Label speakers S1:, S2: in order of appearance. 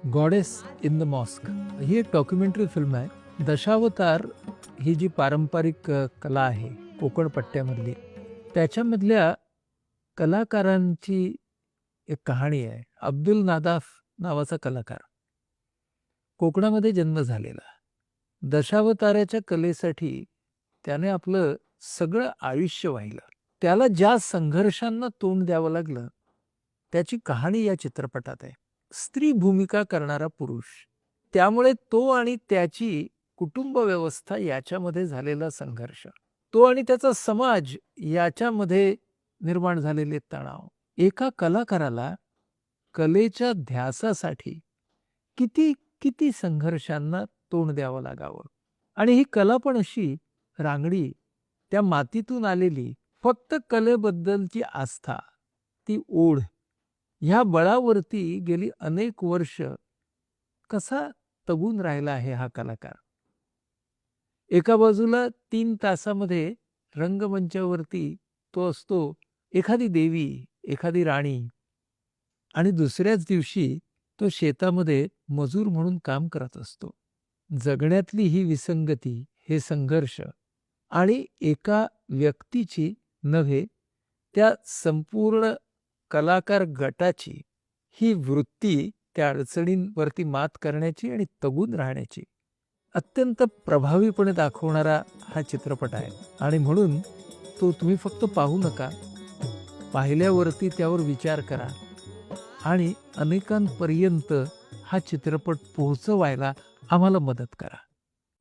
S1: Goddess in the mosque ही एक documentary film आहे. दशावतार ही जी पारंपरिक कला आहे कोकण पट्ट्यामधली, त्याच्यामधल्या कलाकारांची एक कहाणी आहे. अब्दुल नादाफ नावाचा कलाकार, कोकणामध्ये जन्म झालेला. दशावताराच्या कलेसाठी त्याने आपलं सगळं आयुष्य वाहिलं. त्याला ज्या संघर्षांना तोंड द्यावं लागलं त्याची कहाणी या चित्रपटात आहे. स्त्री भूमिका करणारा पुरुष, त्यामुळे तो आणि त्याची कुटुंब व्यवस्था याच्यामध्ये झालेला संघर्ष, तो आणि त्याचा समाज याच्यामध्ये निर्माण झालेले तणाव, एका कलाकाराला कलेच्या ध्यासासाठी किती किती संघर्षांना तोंड द्यावं लागावं. आणि ही कला पण अशी रांगडी, त्या मातीतून आलेली, फक्त कलेबद्दलची आस्था, ती ओढ, ह्या बळावरती गेली अनेक वर्ष कसा तगून राहिला आहे हा कलाकार. एका बाजूला 3 तासामध्ये रंगमंचावरती तो असतो एखादी देवी, एखादी राणी, आणि दुसऱ्याच दिवशी तो शेतामध्ये मजूर म्हणून काम करत असतो. जगण्यातली ही विसंगती, हे संघर्ष, आणि एका व्यक्तीची नव्हे, त्या संपूर्ण कलाकार गटाची ही वृत्ती, त्या अडचणींवरती मात करण्याची आणि तगून राहण्याची, अत्यंत प्रभावीपणे दाखवणारा हा चित्रपट आहे. आणि म्हणून तो तुम्ही फक्त पाहू नका, पाहिल्यावरती त्यावर विचार करा आणि अनेकांपर्यंत हा चित्रपट पोहोचवायला आम्हाला मदत करा.